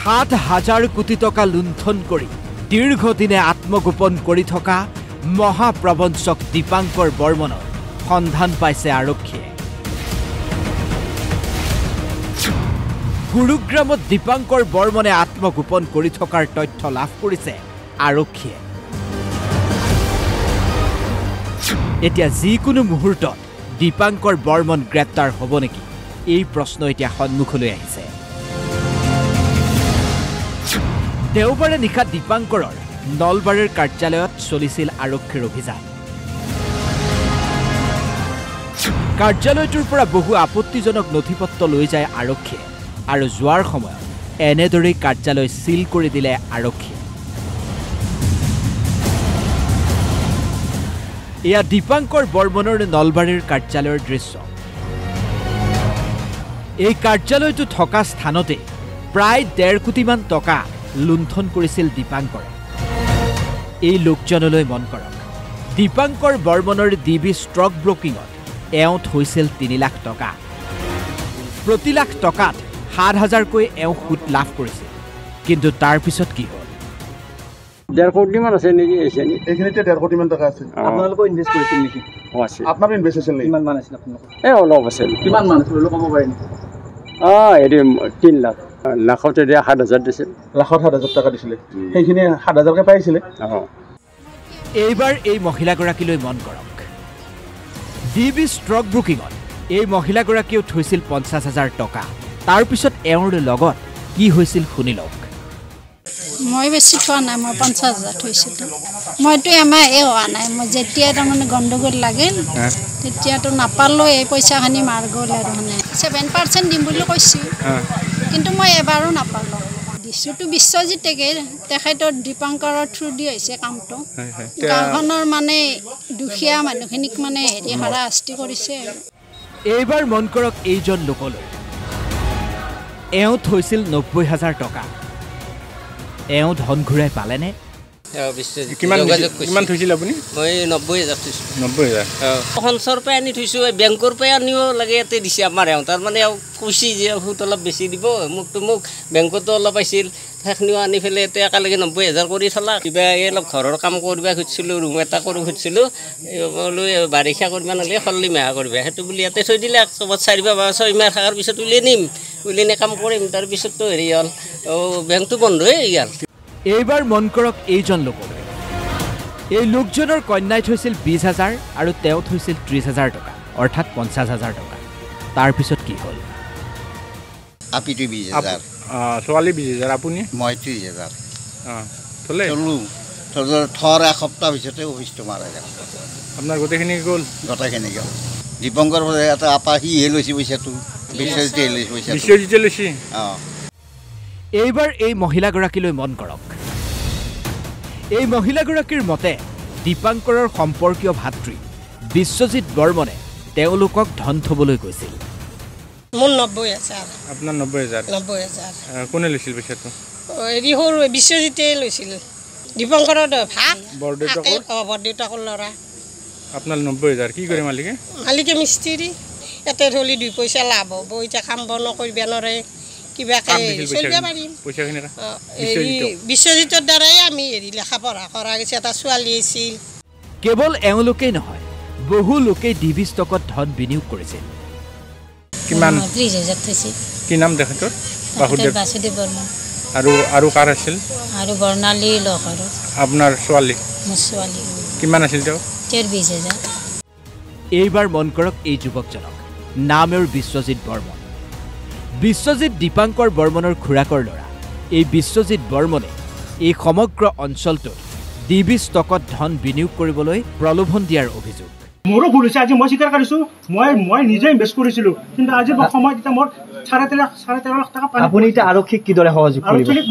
7,000 কোটি টকা লুণ্ঠন কৰি দীৰ্ঘদিনে আত্মগোপন কৰি থকা মহাপ্ৰবঞ্চক দীপাংকৰ বৰ্মনৰ সন্ধান পাইছে আৰক্ষীয়ে। গুৰুগ্ৰামত দীপাংকৰ বৰ্মনে আত্মগোপন কৰি থকাৰ তথ্য লাভ কৰিছে আৰক্ষীয়ে। এতিয়া যিকোনো মুহূৰ্তত দীপাংকৰ বৰ্মন গ্ৰেপ্তাৰ হ'ব নেকি এই প্ৰশ্ন এতিয়া সন্মুখলৈ আহিছে। দেওবাৰে নিশা দীপাংকৰৰ নলবাৰীৰ কাৰ্যালয়ত চলিছিল আৰক্ষীৰ অভিযান। কাৰ্যালয়টোৰ পৰা বহু আপত্তিজনক নথিপত্ৰ লৈ যায় আৰক্ষীয়ে আৰু যোৱাৰ সময়ত এনেদৰেই কাৰ্যালয় সিল কৰি দিলে আৰক্ষীয়ে। এয়া দীপাংকৰ বৰ্মনৰ নলবাৰীৰ কাৰ্যালয়ৰ দৃশ্য। এই কাৰ্যালয়টো থকা স্থানতে প্ৰায় 1.5 কোটিমান টকা লুণ্ঠন কৰিছিল দীপাংকৰে। এই লোকজনলৈ মন কৰক, দীপাংকৰ বৰ্মনৰ DB ষ্ট্ৰক ব্ৰকিঙত এওঁ থৈছিল 3 লাখ টকা। প্ৰতি লাখ টকাত 7,000কৈ এওঁ সুদ লাভ কৰিছিল। কিন্তু তাৰ পিছত কি হ'ল? 1.5 কোটিমান আছে নেকি? এইখিনিতে 1.5 কোটিমান টকা আছে। আপোনালোকে ইনভেষ্ট কৰিছিল নেকি? আছে। আপোনাৰ ইনভেষ্ট আছিল নেকি? কিমান মান আছিল আপোনালোকৰ? অলপ আছিল। কিমান মান আছিল ক'ব পাৰে নেকি? এৰি 3 লাখ। লাখতে দিয়া 7,000 দিছিল। লাখত 7,000 টকা দিছিলে। সেইখিনি 7,000কে পাইছিলে। এইবাৰ এই মহিলাগৰাকীলৈ মন কৰক, DB ষ্ট্ৰক ব্ৰকিঙত এই মহিলাগৰাকীয়েও থৈছিল 50,000 টকা। তাৰ পিছত এওঁৰ লগত কি হৈছিল শুনি লওক। মই বেছি থোৱা নাই, মই 50,000 থৈছিলোঁ। মইতো এমাহে হোৱা নাই, মই যেতিয়া তাৰমানে গণ্ডগোল লাগিল তেতিয়াতো নাপালোঁ। এই পইচাখিনি মাৰ গ'ল আৰু মানে 7% দিম বুলি কৈছোঁ, কিন্তু মই এবাৰো নাপালোঁ। দিছোঁতো বিশ্বজিতকে, তেখেতৰ দীপাংকৰৰ থ্ৰু দি হৈছে কামটো। গাঁওখনৰ মানে দুখীয়া মানুহখিনিক মানে হাৰাশাস্তি কৰিছে। এইবাৰ মন কৰক এইজন লোকলৈ। এওঁ থৈছিল 90,000 টকা। এওঁ ধন ঘূৰাই পালেনে? কিমান থৈছিল আপুনি? মই 90,000 থৈছোঁ। 90,000 সঞ্চৰ পৰা আনি থৈছোঁ, বেংকৰ পৰা আনিব লাগে। ইয়াতে দিছে আমাৰ এওঁ। তাৰমানে কৈছে যে সুত অলপ বেছি দিব, মোক বেংকতো অলপ পাইছিল, সেইখিনিও আনি পেলাই ইয়াতে একেলগে 90,000 কৰি থলা। কিবা এই অলপ ঘৰৰ কাম কৰিব খুজিছিলোঁ, ৰুম এটা কৰিব খুজিছিলোঁ। বোলো বাৰিষা কৰিব নালাগে, খল্লি মাহ কৰিবা, সেইটো বুলি ইয়াতে থৈ দিলে। ক'ৰবাত 4-5 মাহ থকাৰ পিছত উলিয়াই নিম, উলিয়াই কাম কৰিম। তাৰপিছততো হেৰি হ'ল, বেংকটো বন্ধই গ'ল। এইবাৰ মন কৰক এইজন লোকলৈ। এই লোকজনৰ কন্যাই থৈছিল 20,000 আৰু তেওঁ থৈছিল 30,000 টকা, অৰ্থাৎ 50,000 টকা। তাৰ পিছত কি হ'ল? আপিটো 20,000, ছোৱালী 20,000, আপুনি? মই 30,000 থ'লে থৰ এসপ্তাহ পিছতে অফিচটো মাৰা গ'ল। আপোনাৰ গোটেইখিনি গ'ল? গোটেইখিনি গ'ল। দীপংকৰ এটা আপা সিহে লৈছে পইচাটো, বিশ্বজিতে লৈছে পইচাটো। বিশ্বজিতে লৈছে? এইবাৰ এই মহিলাগৰাকীলৈ মন কৰক। এই মহিলাগৰাকীৰ মতে দীপাংকৰৰ সম্পৰ্কীয় ভাতৃ বিশ্বজিত বৰ্মনে তেওঁলোকক ধন থ'বলৈ কৈছিল। মোৰ 90,000। আপোনাৰ 90,000? 90,000। কোনে লৈছিল পইচাটো? হেৰি সৰু বিশ্বজিতে লৈছিল। দীপংকৰৰ ভাত বৰদেউতাকৰ ল'ৰা। আপোনাৰ 90,000 কি কৰে মালিকে? মালিকে মিস্ত্ৰী। ইয়াতে থ'লি 2 পইচা লাভ হ'ব, এতিয়া কাম বন কৰিব নোৱাৰে, কিবাকে চলিব পাৰিম। বিশ্বজিতৰ দ্বাৰাই আমি লেখা পঢ়া কৰা গৈছে। এটা ছোৱালী আছিল। কেৱল এওঁলোকেই নহয়, বহু লোকেই DB ষ্টকত ধন বিনিয়োগ কৰিছিল। কিমান? 30,000 থৈছিল। কি নাম তেখেতৰ? বাসুদেৱ বৰ্মন। আৰু কাৰ আছিল? আৰু বৰ্ণালী লহৰ। আপোনাৰ ছোৱালী? মোৰ ছোৱালী। কিমান আছিল তেওঁ? 20,000। এইবাৰ মন কৰক এই যুৱকজনক, নাম এওঁৰ বিশ্বজিত বৰ্মন। বিশ্বজিত দীপাংকৰ বৰ্মনৰ খুৰাকৰ ল'ৰা। এই বিশ্বজিত বৰ্মনে এই সমগ্ৰ অঞ্চলটোত DB ষ্টকত ধন বিনিয়োগ কৰিবলৈ প্ৰলোভন দিয়াৰ অভিযোগ। মোৰো ভুল হৈছে, আজি মই স্বীকাৰ কৰিছোঁ। মই নিজে ইনভেষ্ট কৰিছিলোঁ, কিন্তু আজি সময়ত এতিয়া মোৰ 13.5 লাখ টকা পালোঁ। আপুনি এতিয়া আৰক্ষীক কিদৰে সহযোগ কৰিব? আৰক্ষীক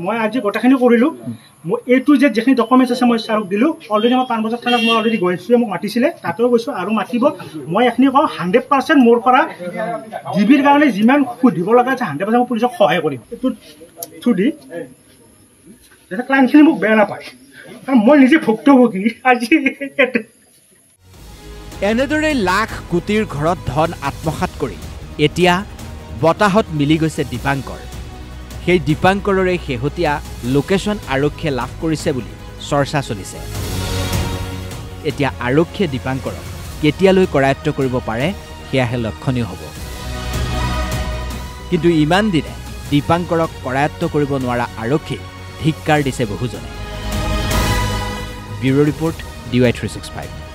মই আজি গোটেইখিনি কৰিলোঁ। মই A to Z যিখিনি ডকুমেণ্টছ আছে মই ছাৰক দিলোঁ। অলৰেডি মই 5 বজাত থানাত মই অলৰেডি গৈছোঁ, মোক মাতিছিলে, তাতেও গৈছোঁ আৰু মাতিব। মই এইখিনি কওঁ 100% মোৰ পৰা DBৰ কাৰণে যিমান সুধিব লগা আছে 100% মই পুলিচক সহায় কৰিম। এইটো থ্ৰু দি যাতে ক্লাইণ্টখিনি মোক বেয়া নাপায়, কাৰণ মই নিজে ভুক্তভোগী। আজি এনেদৰে লাখ কোটিৰ ঘৰত ধন আত্মসাৎ কৰি এতিয়া বতাহত মিলি গৈছে দীপাংকৰ। সেই দীপাংকৰৰে শেহতীয়া লোকেশ্যন আৰক্ষীয়ে লাভ কৰিছে বুলি চৰ্চা চলিছে এতিয়া আৰক্ষীয়ে দীপাংকৰক কেতিয়ালৈ কৰায়ত্ব কৰিব পাৰে সেয়াহে লক্ষণীয় হ'ব কিন্তু ইমান দিনে দীপাংকৰক কৰায়ত্ব কৰিব নোৱাৰা আৰক্ষীক ধিক্কাৰ দিছে বহুজনে ব্যুৰো ৰিপৰ্ট DY365